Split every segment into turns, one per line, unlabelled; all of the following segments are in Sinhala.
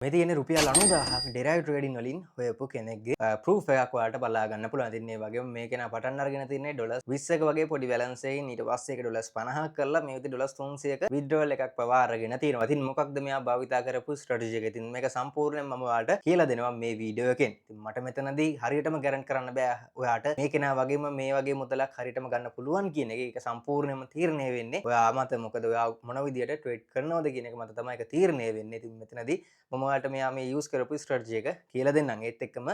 මේ තියෙන රුපියල් 90000ක් ඩෙරයිව් ට්‍රේඩින් වලින් හොයපු කෙනෙක්ගේ ප්‍රූෆ් එකක් ඔයාලට බලා ගන්න පුළුවන්. ඉතින් මේ වගේම මේක නා පටන් අරගෙන තින්නේ ඩොලර්ස් 20ක වගේ පොඩි බැලන්ස් එකකින් ඊට පස්සේ ඒක ඩොලර්ස් 50ක් කරලා මේ විදිහට ඩොලර්ස් 300ක විත්ඩ්‍රෝවල් එකක් පවා අරගෙන තියෙනවා. ඉතින් මොකක්ද මෙයා භාවිතා කරපු ස්ට්‍රැටජි එක? ඉතින් මේක සම්පූර්ණයෙන් මම ඔයාලට කියලා දෙනවා මේ වීඩියෝ එකෙන්. ඉතින් මට මෙතනදී හරියටම ගැරන්ටි කරන්න බෑ ඔයාට මේක නා වගේම මේ වගේ මුදලක් හරියටම ගන්න පුළුවන් කියන එක. ඒක සම්පූර්ණයෙන්ම තීරණය වෙන්නේ ඔයා මත. මොකද ඔයා මොන විදියට ට්‍රේඩ් කරනවද කියන එක මත තමයි ඒක තීරණය වෙන්නේ. ඉතින් මෙතනදී මම ඔයාලට මෙයා මේ යූස් කරපු ස්ට්‍රැටජි එක කියලා දෙන්නම්. ඒත් එක්කම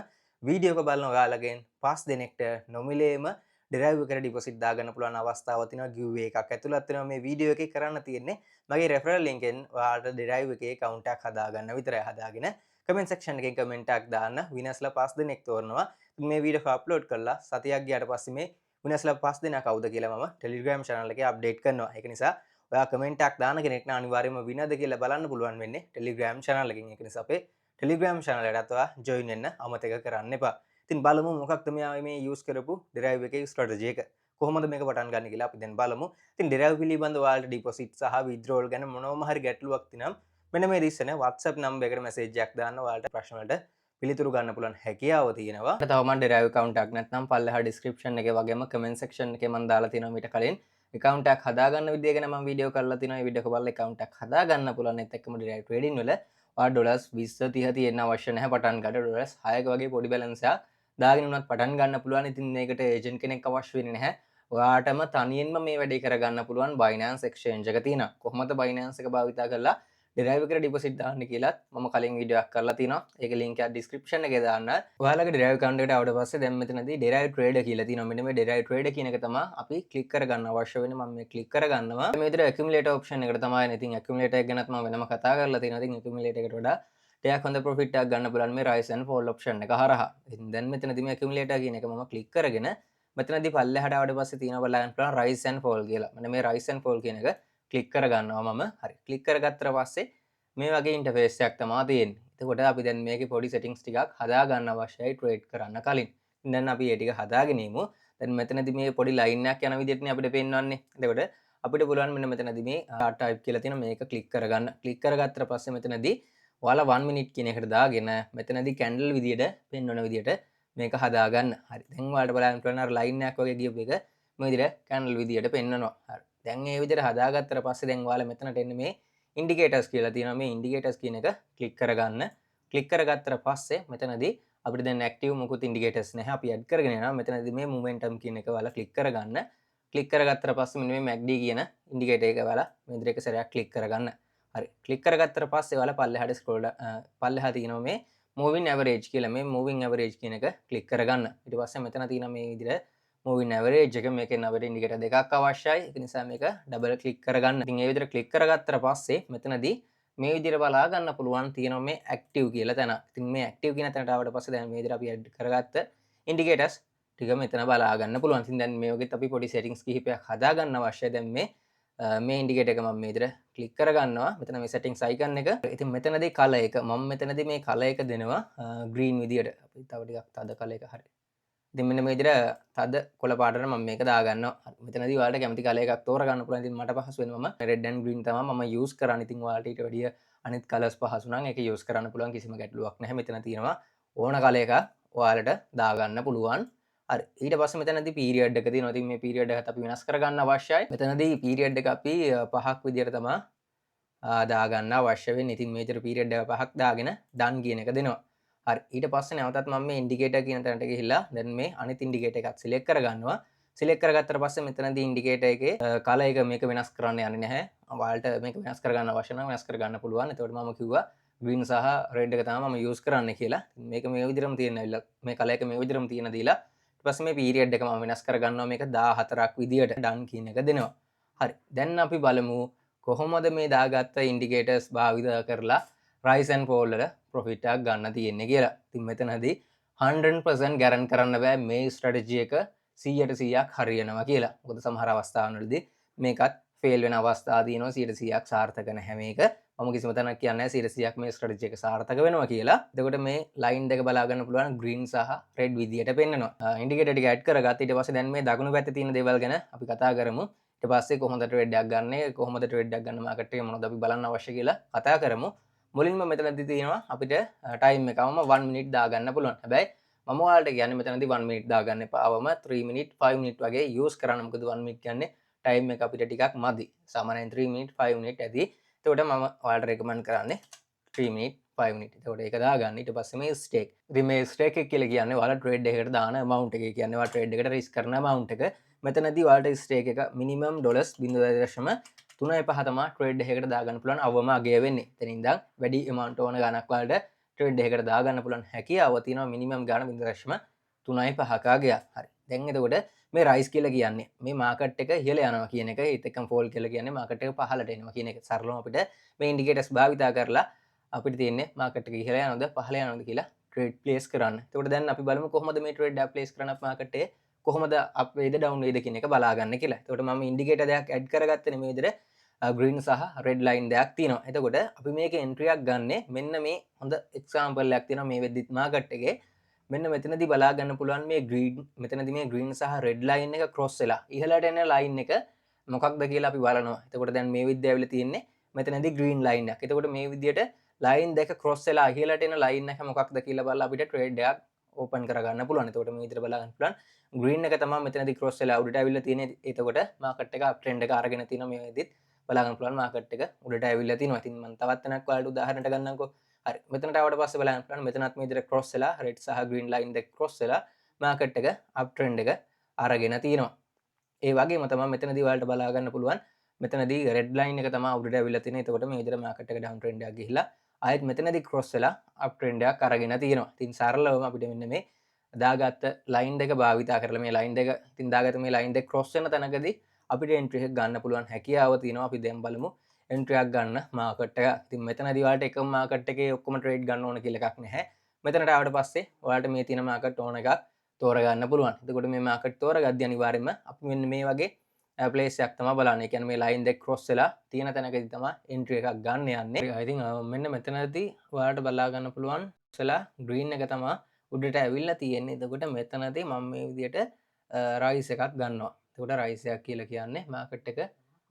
වීඩියෝ එක බලන ඔයාලගෙන් 5 දෙනෙක්ට නොමිලේම ඩෙරයිව් එකට ඩිපොසිට් දාගන්න පුළුවන් අවස්ථාවක් තියෙනවා. giveaway එකක් ඇතුළත් වෙනවා. මේ වීඩියෝ එකේ කරන්න තියෙන්නේ මගේ රෙෆරල් ලින්ක් එකෙන් ඔයාලට ඩෙරයිව් එකේ account එකක් හදාගන්න විතරයි. හදාගෙන කමෙන්ට් සෙක්ෂන් එකෙන් කමෙන්ට් එකක් දාන්න. විනර්ස්ලා 5 දෙනෙක් තෝරනවා. මේ වීඩියෝ එක අප්ලෝඩ් කරලා සතියක් ගියාට පස්සේ මේ විනර්ස්ලා 5 දෙනා කවුද කියලා මම Telegram channel එකේ අප්ඩේට් කරනවා. ඒක නිසා ඔයා කමෙන්ට් එකක් දාන කෙනෙක් නම් අනිවාර්යයෙන්ම විනර්ද කියලා බලන්න පුළුවන් වෙන්නේ Telegram channel එකෙන්. ඒක නිසා අපේ Telegram channel එකටත් ඔයා join වෙන්න අමතක කරන්න එපා. ඉතින් බලමු මොකක්ද මෙයා මේ use කරපු derive එකේ strategy එක. කොහොමද මේක පටන් ගන්න කියලා අපි දැන් බලමු. ඉතින් derive පිළිබඳව ඔයාලට deposit සහ withdrawal ගැන මොනවම හරි ගැටලුවක් තියෙනම් මෙන්න මේ ඉස්සෙන WhatsApp number එකට message එකක් දාන්න ඔයාලට ප්‍රශ්න වලට පිළිතුරු ගන්න පුළුවන් හැකියාව තියෙනවා. තවමත් derive account එකක් නැත්නම් පල්ලෙහා description එකේ වගේම comment section එකේ මම දාලා තියෙනවා මීට කලින් account එකක් හදාගන්න විදිය ගැන මම වීඩියෝ කරලා තියෙනවා. මේ වීඩියෝ එක බලලා account එකක් හදාගන්න පුළුවන්. ඒත් එක්කම derive trading වල ඩොලර්ස් 20 30 තියෙන්න අවශ්‍ය නැහැ පටන් ගන්න. ඩොලර්ස් 6ක වගේ පොඩි බැලන්ස් එකක් දාගෙන උනත් පටන් ගන්න පුළුවන්. ඉතින් මේකට ඒජන්ට් කෙනෙක් අවශ්‍ය වෙන්නේ නැහැ. ඔයාටම තනියෙන්ම මේ වැඩේ කරගන්න පුළුවන්. Binance exchange එක තියෙනවා. කොහොමද Binance එක භාවිතා කරලා derive එකට deposit දාන්න කියලාත් මම කලින් වීඩියෝ එකක් කරලා තියෙනවා. ඒක link එක description එකේ දාන්න. ඔයාලගේ derive account එකට ආවට පස්සේ දැන් මෙතනදී derive trader කියලා තියෙනවා. මෙන්න මේ derive trader කියන එක තමයි අපි click කරගන්න අවශ්‍ය වෙන්නේ. මම මේ click කරගන්නවා. මේ විදිහට accumulator option එකට තමයි එන්නේ. ඉතින් accumulator එක ගැනත් මම වෙනම කතා කරලා තියෙනවා. ඉතින් accumulator එකට වඩා ටිකක් හොඳ profit එකක් ගන්න පුළුවන් මේ rise and fall option එක හරහා. ඉතින් දැන් මෙතනදී මේ accumulator කියන එක මම click කරගෙන මෙතනදී පල්ලෙහාට ආවට පස්සේ තියෙනවා බලන්න පුළුවන් rise and fall කියලා. මෙන්න මේ rise and fall කියන එක click කරගන්නවා මම. හරි. click කරගත්තට පස්සේ මේ වගේ ඉන්ටර්ෆේස් එකක් තමයි තියෙන්නේ. එතකොට අපි දැන් මේකේ පොඩි settings ටිකක් හදා ගන්න අවශ්‍යයි trade කරන්න කලින්. දැන් අපි ඒ ටික හදාගෙන ඉමු. දැන් මෙතනදී මේ පොඩි line එකක් යන විදිහටනේ අපිට පේන්නවන්නේ. එතකොට අපිට පුළුවන් මෙන්න මෙතනදී මේ chart type කියලා තියෙන මේක click කරගන්න. click කරගත්තට පස්සේ මෙතනදී ඔයාලා 1 minute කියන එකට දාගෙන මෙතනදී candle විදියට පෙන්වන විදියට මේක හදාගන්න. හරි. දැන් ඔයාලට බලන්න පුළුවන් අර line එකක් වගේ ගියපු එක මේ විදියට candle විදියට පෙන්වනවා. හරි. දැන් මේ විදියට හදාගත්තට පස්සේ දැන් ඔයාලා මෙතනට එන්නේ මේ indicators කියලා තියෙනවා. මේ indicators කියන එක click කරගන්න. click කරගත්තට පස්සේ මෙතනදී අපිට දැන් active මොකුත් indicators නැහැ. අපි add කරගෙන යනවා. මෙතනදී මේ momentum කියන එක ඔයාලා click කරගන්න. click කරගත්තට පස්සේ මෙන්න මේ MACD කියන indicator එක ඔයාලා මේ විදිහට එක සැරයක් click කරගන්න. හරි. click කරගත්තට පස්සේ ඔයාලා පල්ලෙහාට scroll පල්ලෙහා තියෙනවා මේ moving average කියලා. මේ moving average කියන එක click කරගන්න. ඊට පස්සේ මෙතන තියෙනවා මේ විදිහට moving average එක. මේකෙන් අපිට indicator දෙකක් අවශ්‍යයි. ඒක නිසා මේක double click කරගන්න. ඉතින් මේ විදිහට click කරගත්තට පස්සේ මෙතනදී මේ විදිහට බලා ගන්න පුළුවන් තියෙනවා මේ active කියලා තැන. ඉතින් මේ active කියන තැනට ආවට පස්සේ දැන් මේ විදිහට අපි add කරගත්ත indicators ටික මෙතන බලා ගන්න පුළුවන්. ඉතින් දැන් මේ වගේත් අපි පොඩි settings කිහිපයක් හදා ගන්න අවශ්‍යයි. දැන් මේ indicator එක මම මේ විදිහට click කරගන්නවා. මෙතන මේ settings icon එක. ඉතින් මෙතනදී color එක මම මෙතනදී මේ color එක දෙනවා green විදිහට. අපි තව ටිකක් තද color එක හරි. ඉතින් මෙන්න මේ විදිහට තද කොළ පාටට මම මේක දාගන්නවා. මෙතනදී ඔයාලට කැමති color එකක් තෝරගන්න පුළුවන්. ඉතින් මට පහසු වෙන මම red and green තමයි මම use කරන්නේ. ඉතින් ඔයාලට ඊට වැඩිය අනිත් colors පහසු නම් ඒක use කරන්න පුළුවන්. කිසිම ගැටලුවක් නැහැ. මෙතන තියෙනවා ඕන color එකක් ඔයාලට දාගන්න පුළුවන්. හරි. ඊට පස්සේ මෙතනදී period එක තියෙනවා. ඉතින් මේ period එකත් අපි වෙනස් කරගන්න අවශ්‍යයි. මෙතනදී period එක අපි 5ක් විදිහට තමයි දාගන්න අවශ්‍ය වෙන්නේ. ඉතින් මේ විතර period එක 5ක් දාගෙන done කියන එක දෙනවා. හරි. ඊට පස්සේ නැවතත් මම මේ indicator කියන තැනට ගිහිල්ලා දැන් මේ අනිත් indicator එකත් select කරගන්නවා. select කරගත්තට පස්සේ මෙතනදී indicator එකේ color එක මේක වෙනස් කරන්න යන්නේ නැහැ. ඔයාලට මේක වෙනස් කරගන්න අවශ්‍ය නම් වෙනස් කරගන්න පුළුවන්. එතකොට මම කිව්වා green සහ red එක තමයි මම use කරන්න කියලා. මේක මේ විදිහටම තියෙන ඇවිල්ලා මේ color එක මේ විදිහටම තියෙන දීලා ඊට පස්සේ මේ period එක මම වෙනස් කරගන්නවා. මේක 14ක් විදිහට done කියන එක දෙනවා. හරි. දැන් අපි බලමු කොහොමද මේ දාගත්ත indicators භාවිත කරලා rise and fall වල profit එකක් ගන්න තියෙන්නේ කියලා. ඉතින් මෙතනදී 100% guarantee කරන්න බෑ මේ strategy එක 100%ක් හරියනවා කියලා. මොකද සමහර අවස්ථාවලදී මේකත් fail වෙන අවස්ථා තියෙනවා. 100%ක් සාර්ථක නැහැ මේක. මම කිසිම තැනක් කියන්නේ නැහැ 100%ක් මේ strategy එක සාර්ථක වෙනවා කියලා. එතකොට මේ line දෙක බලා ගන්න පුළුවන් green සහ red විදියට පෙන්නනවා. indicator ටික add කරගත්ත ඊට පස්සේ දැන් මේ දකුණු පැත්තේ තියෙන දේවල් ගැන අපි කතා කරමු. ඊට පස්සේ කොහොමද trade එකක් ගන්න, කොහොමද trade එකක් ගන්න market එකේ මොනවද අපි බලන්න අවශ්‍ය කියලා කතා කරමු. මුලින්ම මෙතනදී තියෙනවා අපිට ටයිම් එකවම 1 මිනිට් දාගන්න පුළුවන්. හැබැයි මම ඔයාලට කියන්නේ මෙතනදී 1 මිනිට් දාගන්න එපා. අවම 3 මිනිට් 5 මිනිට් වගේ යූස් කරන්න. මොකද 1 මිනිට් කියන්නේ ටයිම් එක අපිට ටිකක් මදි. සාමාන්‍යයෙන් 3 මිනිට් 5 මිනිට් ඇති. එතකොට මම ඔයාලට රෙකමන්ඩ් කරන්නේ 3 මිනිට් 5 මිනිට්. එතකොට ඒක දාගන්න. ඊට පස්සේ මේ ස්ටේක්. ඉතින් මේ ස්ටේක් එක කියලා කියන්නේ ඔයාලා ට්‍රේඩ් එකකට දාන amount එක. කියන්නේ ඔයාලා ට්‍රේඩ් එකට රිස්ක් කරන amount එක. මෙතනදී ඔයාලට ස්ටේක් එක මිනිමම් ඩොලර්ස් 0.35 තමා ට්‍රේඩ් එකකට දාගන්න පුළුවන් අවම අගය වෙන්නේ. එතනින් ඉඳන් වැඩි amount ඕන ගණක් වලට ට්‍රේඩ් එකකට දාගන්න පුළුවන් හැකියාව තියෙනවා මිනිමම් ගාන 0.5ක අගයක්. හරි. දැන් එතකොට මේ රයිස් කියලා කියන්නේ මේ මාකට් එක ඉහළ යනවා කියන එක. ඒත් එක්කම ෆෝල් කියලා කියන්නේ මාකට් එක පහළට එනවා කියන එක. සරලවම අපිට මේ ඉන්ඩිකේටර්ස් භාවිතා කරලා අපිට තියෙන්නේ මාකට් එක ඉහළ යනවද පහළ යනවද කියලා ට්‍රේඩ් ප්ලේස් කරන්න. එතකොට දැන් අපි බලමු කොහොමද මේ ට්‍රේඩ් එක ප්ලේස් කරන්න මාකට් එකේ කොහොමද අප් වේද ඩවුන් වේද කියන එක බලා ගන්න කියලා. එතකොට මම ඉන්ඩිකේටර් දෙකක් ඇඩ් කරගත්තේ මේ විදිහට green සහ red line දෙකක් තියෙනවා. එතකොට අපි මේකේ entry එකක් ගන්නෙ මෙන්න මේ හොඳ example එකක් තියෙනවා මේ වෙද්දිත් මාකට් එකේ. මෙන්න මෙතනදී බලා ගන්න පුළුවන් මේ green මෙතනදී මේ green සහ red line එක cross වෙලා ඉහළට එන line එක මොකක්ද කියලා අපි බලනවා. එතකොට දැන් මේ විදිහට ඇවිල්ලා තියෙන්නේ මෙතනදී green line එකක්. එතකොට මේ විදිහට line දෙක cross වෙලා ඉහළට එන line එක මොකක්ද කියලා බලලා අපිට trade එකක් open කරගන්න පුළුවන්. එතකොට මේ විදිහට බලා ගන්න පුළුවන්. green එක තමයි මෙතනදී cross වෙලා උඩට ඇවිල්ලා තියෙන්නේ. එතකොට market එක up trend එක අරගෙන තියෙනවා මේ වෙද්දිත් බලා ගන්න පුළුවන් market එක උඩට ඇවිල්ලා තියෙනවා. ඉතින් මම තවත් වෙනක් ඔයාලට උදාහරණයක් ගන්නම්කෝ. හරි. මෙතනට ආවට පස්සේ බලන්න පුළුවන් මෙතනත් මේ විදිහට cross වෙලා red සහ green line දෙක cross වෙලා market එක up trend එක අරගෙන තියෙනවා. ඒ වගේම තමයි මෙතනදී ඔයාලට බලා ගන්න පුළුවන් මෙතනදී red line එක තමයි උඩට ඇවිල්ලා තියෙන්නේ. එතකොට මේ විදිහට market එක down trend එකක් ගිහිල්ලා ආයෙත් මෙතනදී cross වෙලා up trend එකක් අරගෙන තියෙනවා. ඉතින් සරලවම අපිට මෙන්න මේ දාගත්ත line දෙක භාවිතා කරලා මේ line දෙක ඉතින් දාගත්ත මේ line දෙක cross වෙන තැනකදී අපිට entry එකක් ගන්න පුළුවන් හැකියාව තියෙනවා. අපි දැන් බලමු entry එකක් ගන්න market එක. ඉතින් මෙතනදී ඔයාලට එකම market එකේ ඔක්කොම trade ගන්න ඕන කියලා එකක් නැහැ. මෙතනට ආවට පස්සේ ඔයාලට මේ තියෙන market ඕන එකක් තෝරගන්න පුළුවන්. එතකොට මේ market තෝරගද්දී අනිවාර්යයෙන්ම අපි මෙන්න මේ වගේ place එකක් තමයි බලන්නේ. ඒ කියන්නේ මේ line දෙක cross වෙලා තියෙන තැනකදී තමයි entry එකක් ගන්න යන්නේ. ඉතින් මෙන්න මෙතනදී ඔයාලට බලා ගන්න පුළුවන් ඉස්සලා green එක තමයි උඩට ඇවිල්ලා තියෙන්නේ. එතකොට මෙතනදී මම මේ විදිහට rise එකක් ගන්නවා. එතකොට rise එකක් කියලා කියන්නේ market එක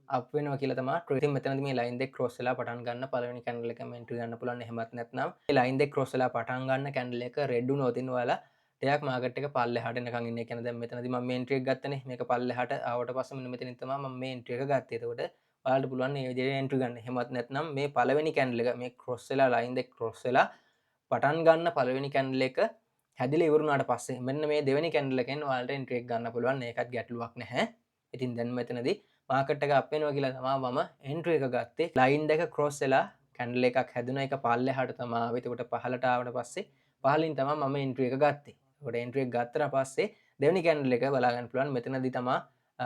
up වෙනවා කියලා තමයි trade. ඉතින් මෙතනදී මේ line දෙක cross වෙලා පටන් ගන්න පළවෙනි candle එකම entry ගන්න පුළුවන්. එහෙමත් නැත්නම් මේ line දෙක cross වෙලා පටන් ගන්න candle එක red වුණොත් ඉතින් ඔයාලා ටිකක් market එක පල්ලෙහාට එනකන් ඉන්න. ඒ කියන්නේ දැන් මෙතනදී මම මේ entry එක ගත්තනේ. මේක පල්ලෙහාට ආවට පස්සේ මෙන්න මෙතනින් තමයි මම මේ entry එක ගත්තේ. එතකොට ඔයාලට පුළුවන් මේ විදිහට entry ගන්න. එහෙමත් නැත්නම් මේ පළවෙනි candle එක මේ cross වෙලා line දෙක cross වෙලා පටන් ගන්න පළවෙනි candle එක හැදිලා ඉවරුණාට පස්සේ මෙන්න මේ දෙවෙනි candle එකෙන් ඔයාලට entry එක ගන්න පුළුවන්. ඒකත් ගැටලුවක් නැහැ. ඉතින් දැන් මෙතනදී market එක up වෙනවා කියලා තමයි මම entry එක ගත්තේ. line දෙක cross වෙලා candle එකක් හැදුනා. ඒක පල්ලෙහාට තමයි ආවේ. එතකොට පහළට ආවට පස්සේ පහළින් තමයි මම entry එක ගත්තේ. එතකොට entry එක ගත්තට පස්සේ දෙවෙනි candle එක බලා ගන්න පුළුවන්. මෙතනදී තමයි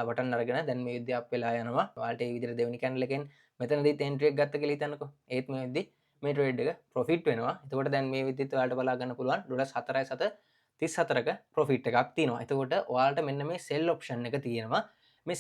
බටන් අරගෙන දැන් මේ විදිහ up වෙලා යනවා. ඔයාලට මේ විදිහට දෙවෙනි candle එකෙන් මෙතනදීත් entry එක ගත්ත කියලා හිතන්නකෝ. ඒත් මේ විදිහ මේ ට්‍රේඩ් එක ප්‍රොෆිට් වෙනවා. එතකොට දැන් මේ විදිහට ඔයාලට බලා ගන්න පුළුවන් $4.34ක ප්‍රොෆිට් එකක් තියෙනවා. එතකොට ඔයාලට මෙන්න මේ sell option එක තියෙනවා. මේ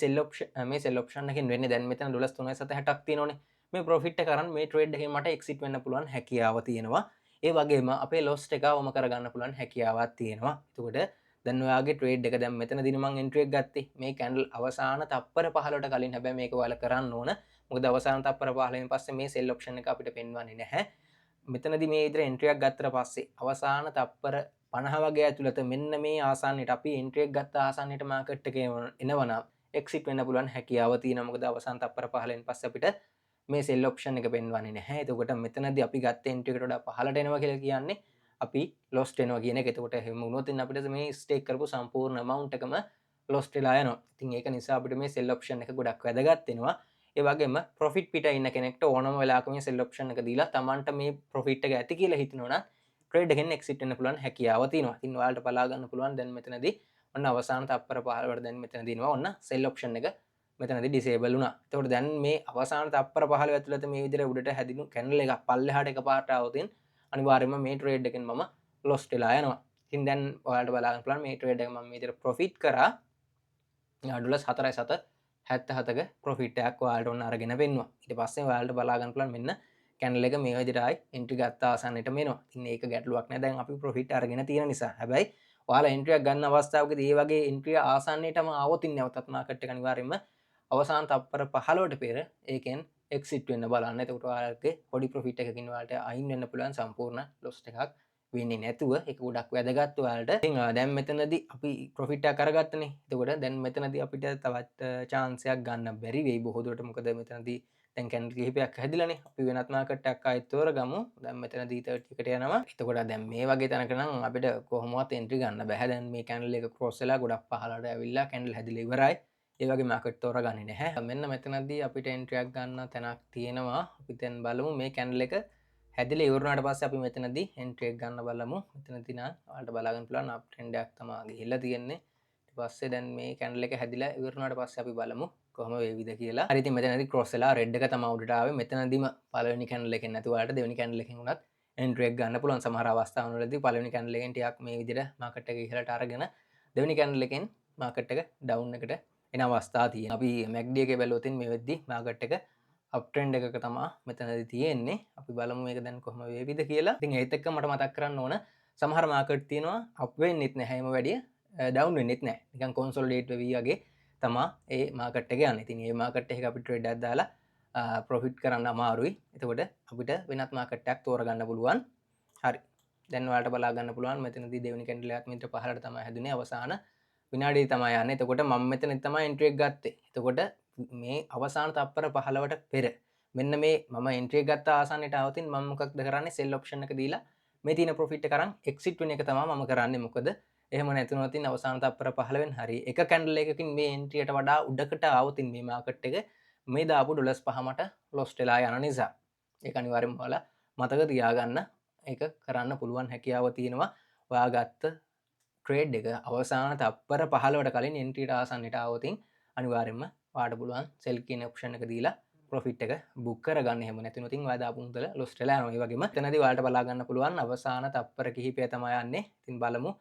sell option එකෙන් වෙන්නේ දැන් මෙතන $3.60ක් තියෙනවනේ. මේ ප්‍රොෆිට් එක අරන් මේ ට්‍රේඩ් එකෙන් මට එක්සිට් වෙන්න පුළුවන් හැකියාව තියෙනවා. ඒ වගේම අපේ loss එක අවම කරගන්න පුළුවන් හැකියාවක් තියෙනවා. එතකොට දැන් ඔයාගේ ට්‍රේඩ් එක දැන් මෙතනදී මම entry එක ගත්තේ. මේ candle අවසාන තප්පර 15ට කලින් හැබැයි මේක ඔයාලා කරන්න ඕන. මොකද අවසාන තප්පර 15න් පස්සේ මේ sell option එක අපිට පෙන්වන්නේ නැහැ. මෙතනදී මේ විදිහට entry එකක් ගත්තට පස්සේ අවසාන තප්පර 50 වගේ ඇතුළත මෙන්න මේ ආසන්නයට අපි entry එක ගත්ත ආසන්නයට market එක එනවනම් exit වෙන්න පුළුවන් හැකියාව තියෙනවා. මොකද අවසාන තප්පර 15න් පස්සේ අපිට මේ sell option එක පෙන්වන්නේ නැහැ. එතකොට මෙතනදී අපි ගත්ත entry එකට වඩා පහළට එනවා කියලා කියන්නේ අපි lost වෙනවා කියන එක. එතකොට එහෙම වුණොත් අපිට මේ stake කරපු සම්පූර්ණ amount එකම lost වෙලා යනවා. ඉතින් ඒක නිසා අපිට මේ sell option එක ගොඩක් වැදගත් වෙනවා. ඒ වගේම ප්‍රොෆිට් පිට ඉන්න කෙනෙක්ට ඕනම වෙලාවක මේ sell option එක දීලා Tamanට මේ ප්‍රොෆිට් එක ඇති කියලා හිතනවනම් ට්‍රේඩ් එකෙන් එක්සිට් වෙන්න පුළුවන් හැකියාව තියෙනවා. ඉතින් ඔයාලට බලා ගන්න පුළුවන් දැන් මෙතනදී ඔන්න අවසාන තප්පර 15ට දැන් මෙතන දිනවා ඔන්න sell option එක මෙතනදී disable වුණා. එතකොට දැන් මේ අවසාන තප්පර 15 ඇතුළත මේ විදිහට උඩට හැදිනු candle එකක් පල්ලෙහාට එකපාරට ආවොත් අනිවාර්යයෙන්ම මේ ට්‍රේඩ් එකෙන් මම lost වෙලා යනවා. ඉතින් දැන් ඔයාලට බලා ගන්න පුළුවන් මේ ට්‍රේඩ් එක මම මේ විදිහට profit කරා $4.77ක ප්‍රොෆිට් එකක් ඔයාලට ඔන්න අරගෙන පෙන්නවා. ඊට පස්සේ ඔයාලට බලා ගන්න පුළුවන් මෙන්න candle එක මේ විදිහට ආයි entry ගත්ත ආසන්නයටම එනවා. ඉතින් ඒක ගැටලුවක් නෑ. දැන් අපි ප්‍රොෆිට් අරගෙන තියෙන නිසා. හැබැයි ඔයාලා entry එකක් ගන්න අවස්ථාවකදී මේ වගේ entry ආසන්නයටම ආවොත් ඉන්නේ නැවතත් market එක අනිවාර්යයෙන්ම අවසාන තප්පර 15ට පෙර ඒකෙන් එක්සිට් වෙන්න බලන්න. එතකොට ඔයාලගේ පොඩි ප්‍රොෆිට් එකකින් ඔයාලට අයින් වෙන්න පුළුවන් සම්පූර්ණ ලොස් එකක් වෙන්නේ නැතුව. ඒක ගොඩක් වැදගත් ඔයාලට. ඉතින් දැන් මෙතනදී අපි ප්‍රොෆිට් එකක් අරගත්තනේ. එතකොට දැන් මෙතනදී අපිට තවත් chance එකක් ගන්න බැරි වෙයි බොහෝ දුරට. මොකද මෙතනදී දැන් කැන්ඩල් කිහිපයක් හැදිලානේ. අපි වෙනත් මාකට් එකක් ආයෙත් තෝරගමු. දැන් මෙතනදී 30 එකට යනවා. එතකොට දැන් මේ වගේ තැනක නම් අපිට කොහොමවත් එන්ට්‍රි ගන්න බෑ. දැන් මේ කැන්ඩල් එක ක්‍රොස් වෙලා ගොඩක් පහළට ඇවිල්ලා කැන්ඩල් හැදිලා ඉවරයි. ඒ වගේ මාකට් තෝරගන්නේ නැහැ. මෙන්න මෙතනදී අපිට එන්ට්‍රි එකක් ගන්න තැනක් තියෙනවා. අපි දැන් බලමු මේ කැන්ඩල් එක හැදිලා ඉවරනාට පස්සේ අපි මෙතනදී එන්ට්‍රි එක ගන්න බලමු. මෙතනදී නා ඔයාලට බලා ගන්න පුළුවන් අප් ට්‍රෙන්ඩ් එකක් තමයි ගිහිල්ලා තියෙන්නේ. ඊට පස්සේ දැන් මේ කැන්ඩල් එක හැදිලා ඉවරනාට පස්සේ අපි බලමු කොහොම වේවිද කියලා. හරි ඉතින් මෙතනදී ක්‍රොස් වෙලා රෙඩ් එක තමයි උඩට ආවේ. මෙතනදීම පළවෙනි කැන්ඩල් එකෙන් නැතුව ඔයාලට දෙවෙනි කැන්ඩල් එකෙන් උනත් එන්ට්‍රි එක ගන්න පුළුවන්. සමහර අවස්ථාවලදී පළවෙනි කැන්ඩල් එකෙන් ටිකක් මේ විදිහට මාකට් එක ඉහළට අරගෙන දෙවෙනි කැන්ඩල් එකෙන් මාකට් එක ඩවුන් එකට එන අවස්ථා තියෙනවා. අපි MACD එකේ බැලුවොත් මේ වෙද්දි මාකට් එක අප් ට්‍රෙන්ඩ් එකක තමයි මෙතනදී තියෙන්නේ. අපි බලමු මේක දැන් කොහොම වේවිද කියලා. ඉතින් ඒත් එක්ක මට මතක් කරන්න ඕන සමහර මාකට් තියෙනවා අප් වෙන්නෙත් නැහැ හැම වැඩිය ඩවුන් වෙන්නෙත් නැහැ. නිකන් කොන්සොලිඩේට් වෙවි වගේ තමා ඒ මාකට් එක යන්නේ. ඉතින් මේ මාකට් එකක අපි ට්‍රේඩ් එකක් දාලා ප්‍රොෆිට් කරන්න අමාරුයි. එතකොට අපිට වෙනත් මාකට් එකක් තෝරගන්න පුළුවන්. හරි. දැන් ඔයාලට බලා ගන්න පුළුවන් මෙතනදී දෙවෙනි කැන්ඩල් එකත් මෙතන පහළට තමයි හැදුනේ අවසාන විනාඩිය තමයි යන්නේ. එතකොට මම මෙතන තමයි එන්ට්‍රි එක ගත්තේ. එතකොට මේ අවසාන තප්පර 15ට පෙර මෙන්න මේ මම එන්ට්‍රි එක ගත්ත ආසන්නයට આવතින් මම මොකක්ද කරන්නේ සෙල් ඔප්ෂන් එක දීලා මේ තියෙන ප්‍රොෆිට් එක අරන් එක්සිට් වෙන එක තමයි මම කරන්නේ. මොකද එහෙම නැතුනොත් අවසාන තප්පර 15 හරි එක කැන්ඩල් එකකින් මේ එන්ට්‍රියට වඩා උඩකට આવතින් මේ මාකට් එක මේ දාපු ඩොලර්ස් 5 මට ලොස් වෙලා යන නිසා ඒක අනිවාර්යෙන්ම ඔයාලා මතක තියාගන්න. ඒක කරන්න පුළුවන් හැකියාව තියෙනවා. ඔයා ගත්ත ට්‍රේඩ් එක අවසාන තප්පර 15ට කලින් එන්ට්‍රියට ආසන්නයට આવතින් අනිවාර්යෙන්ම ඔයාට පුළුවන් සෙල් කියන ඔප්ෂන් එක දීලා ප්‍රොෆිට් එක බුක් කරගන්න. එහෙම නැතිනොත් ඔයා දාපු මුදල ලොස් වෙලා යනවා. ඒ වගේම එතනදී ඔයාලට බලා ගන්න පුළුවන් අවසාන තප්පර කිහිපය තමයි යන්නේ. ඉතින් බලමු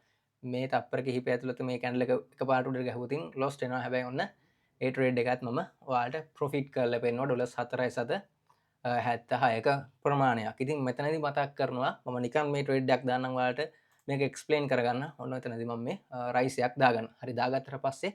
මේ තප්පර කිහිපය ඇතුළත මේ කැන්ඩල් එක එකපාරට උඩට ගහුවොතින් ලොස් වෙනවා. හැබැයි ඔන්න ඒ ට්‍රේඩ් එකත් මම ඔයාලට ප්‍රොෆිට් කරලා පෙන්නනවා ඩොලර්ස් 4.76ක ප්‍රමාණයක්. ඉතින් මෙතනදී මතක් කරනවා මම නිකන් මේ ට්‍රේඩ් එකක් දාන්නම් ඔයාලට මේක එක්ස්ප්ලেইন කරගන්න. ඔන්න එතනදී මම මේ රයිස් එකක් දාගන්න. හරි දාගත්තට පස්සේ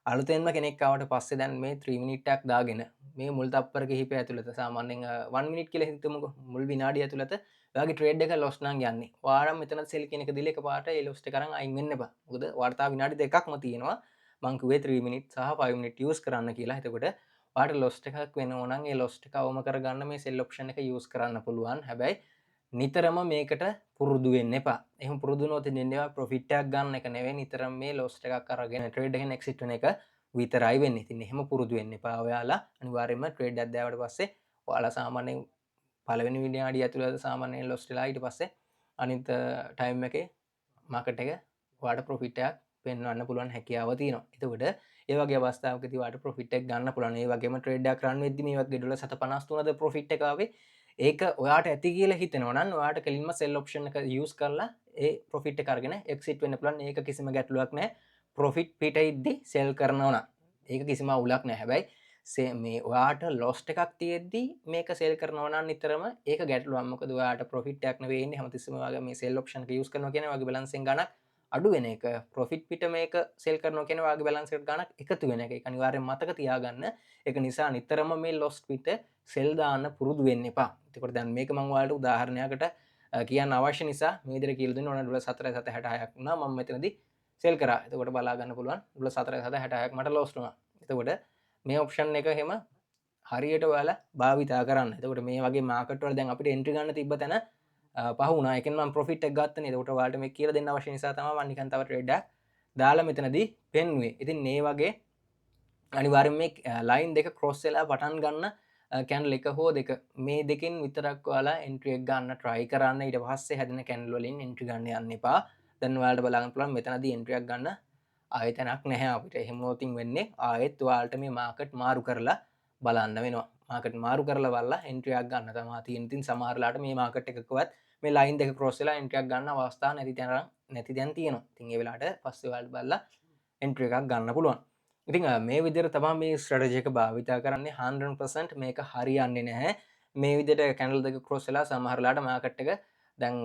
අලුතෙන්ම කෙනෙක් ආවට පස්සේ දැන් මේ 3 මිනිට් එකක් දාගෙන මේ මුල් තප්පර කිහිපය ඇතුළත සාමාන්‍යයෙන් 1 මිනිට් කියලා හිතමුකෝ මුල් විනාඩිය ඇතුළත ඔයාගේ ට්‍රේඩ් එක ලොස් නම් යන්නේ. ඔයාලා මෙතන සෙල් කියන එක දීලා එකපාරට ඒ ලොස් එක අරන් අයින් වෙන්න එපා. මොකද ඔයාලට තව විනාඩි දෙකක්ම තියෙනවා. මං කිව්වේ 3 මිනිට් සහ 5 මිනිට් යූස් කරන්න කියලා. එතකොට ඔයාලට ලොස් එකක් වෙනවා නම් ඒ ලොස් එක අවම කරගන්න මේ සෙල් ඔප්ෂන් එක යූස් කරන්න පුළුවන්. හැබැයි නිතරම මේකට පුරුදු වෙන්න එපා. එහෙම පුරුදු වුණොත් ඉන්නේ ප්‍රොෆිට් එකක් ගන්න එක නෙවෙයි නිතරම මේ ලොස් එකක් අරගෙන ට්‍රේඩ් එකෙන් එක්සිට් වෙන එක විතරයි වෙන්නේ. ඉතින් එහෙම පුරුදු වෙන්න එපා. ඔයාලා අනිවාර්යයෙන්ම ට්‍රේඩ් එකක් දාවට පස්සේ ඔයාලා සාමාන්‍යයෙන් පළවෙනි විනාඩිය ඇතුළත සාමාන්‍යයෙන් ලොස් වෙලා ඊට පස්සේ අනිත් ටයිම් එකේ මාකට් එක ඔයාලට ප්‍රොෆිට් එකක් පෙන්වන්න පුළුවන් හැකියාව තියෙනවා. එතකොට ඒ වගේ අවස්ථාවකදී ඔයාලට ප්‍රොෆිට් එකක් ගන්න පුළුවන්. ඒ වගේම ට්‍රේඩ් එකක් රන් වෙද්දි මේ වගේ ඩොලර් 753ද ප්‍රොෆිට් එක ආවේ ඒක ඔයාට ඇති කියලා හිතෙනවා නම් ඔයාට කෙලින්ම සෙල් ඔප්ෂන් එක යූස් කරලා ඒ ප්‍රොෆිට් එක අරගෙන එක්සිට් වෙන්න පුළුවන්. ඒක කිසිම ගැටලුවක් නැහැ. ප්‍රොෆිට් පිටින්දි සෙල් කරනවා නම් ඒක කිසිම අවුලක් නැහැ. හැබැයි මේ ඔයාට ලොස්ට් එකක් තියෙද්දි මේක සෙල් කරනවා නම් නිතරම ඒක ගැටලුවක්. මොකද ඔයාට ප්‍රොෆිට් එකක් නෙවෙයි එන්නේ. හැමතිස්සෙම ඔයාගේ මේ සෙල් ඔප්ෂන් එක යූස් කරනවා කියන්නේ ඔයාගේ බැලන්ස් එකෙන් ගණක් අඩු වෙන එක. ප්‍රොෆිට් පිට මේක සෙල් කරනවා කියන්නේ ඔයාගේ බැලන්ස් එකට ගණක් එකතු වෙන එක. ඒක අනිවාර්යෙන් මතක තියාගන්න. ඒක නිසා නිතරම මේ ලොස්ට් පිට සෙල් දාන්න පුරුදු වෙන්න එපා. එතකොට දැන් මේක මම ඔයාලට උදාහරණයකට කියන්න අවශ්‍ය නිසා මේ විදිහට කියලා දුන්නා. ඔන්න ඩොලර් 4.66ක් වුණා. මම මෙතනදී සෙල් කරා. එතකොට බලා ගන්න පුළුවන් ඩොලර් 4.66ක් මට ලොස් වුණා. එතකොට මේ ඔප්ෂන් එක එහෙම හරියට ඔයාලා භාවිතා කරන්න. එතකොට මේ වගේ මාකට් වල දැන් අපිට එන්ට්‍රි ගන්න තිබ්බ තැන පහ වුණා. ඒකෙන් මම ප්‍රොෆිට් එක ගත්තනේ. එතකොට ඔයාලට මේ කියලා දෙන්න අවශ්‍ය නිසා තමයි මම නිකන් තව ට්‍රේඩ් එකක් දාලා මෙතනදී පෙන්නුවේ. ඉතින් මේ වගේ අනිවාර්යෙන් මේ ලයින් දෙක ක්‍රොස් වෙලා පටන් ගන්න කැන්ඩල් එක හෝ දෙක මේ දෙකෙන් විතරක් ඔයාලා එන්ට්‍රි එක ගන්න try කරන්න. ඊට පස්සේ හැදෙන කැන්ඩල් වලින් එන්ට්‍රි ගන්න යන්න එපා. දැන් ඔයාලට බලන්න පුළුවන් මෙතනදී එන්ට්‍රි එකක් ගන්න ආයතනක් නැහැ අපිට. එහෙම නොතින් වෙන්නේ ආයෙත් ඔයාලට මේ මාකට් මාරු කරලා බලන්න වෙනවා. මාකට් මාරු කරලා බලලා එන්ට්‍රි එකක් ගන්න තමයි තියෙන්නේ. ඉතින් සමහරලාට මේ මාකට් එකකවත් මේ ලයින් දෙක ක්‍රොස් වෙලා එන්ට්‍රි එකක් ගන්න අවස්ථා නැති දැන් තියෙනවා. ඉතින් ඒ වෙලාවට පස්සේ ඔයාලට බලලා එන්ට්‍රි එකක් ගන්න පුළුවන්. ඉතින් මේ විදිහට තමයි මේ ස්ට්‍රැටජි එක භාවිතා කරන්නේ. 100% මේක හරියන්නේ නැහැ. මේ විදිහට කැන්ඩල් දෙක ක්‍රොස් වෙලා සමහරලාට මාකට් එක දැන්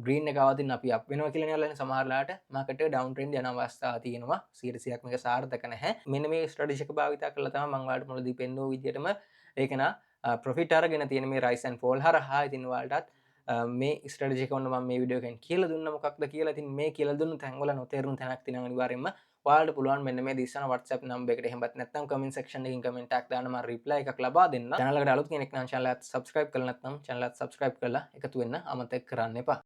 ග්‍රීන් එක આવදින් අපි අප් වෙනවා කියලා නේද සමහරලාට මාකට් එක ඩවුන් ට්‍රෙන්ඩ් යන අවස්ථා තියෙනවා 100%ක් මේක සාර්ථක නැහැ. මෙන්න මේ ස්ට්‍රැටජි එක භාවිතා කරලා තමයි මම ඔයාලට මුලදී පෙන්වූ විදිහටම ඒක නා ප්‍රොෆිට් අරගෙන තියෙන මේ rise and fall හරහා ඉතින් ඔයාලටත් මේ ස්ට්‍රැටජි එක ඔන්න මම මේ වීඩියෝ එකෙන් කියලා දුන්නා මොකක්ද කියලා. ඉතින් මේ කියලා දුන්න තැන්වල නොතේරුණු තැනක් තියෙනවා අනිවාර්යයෙන්ම ඔයාලට පුළුවන් මෙන්න මේ දිස්සන WhatsApp නම්බර් එකට එහෙමත් නැත්නම් කමෙන්ට් සෙක්ෂන් එකකින් කමෙන්ට් එකක් දාන්න මම රිප්ලයි එකක් ලබා දෙන්නම්. channel එකට අලුත් කෙනෙක් නම් channel එක subscribe කරලා නැත්නම් channel එක subscribe කරලා එකතු වෙන්න අමතක කරන්න එපා.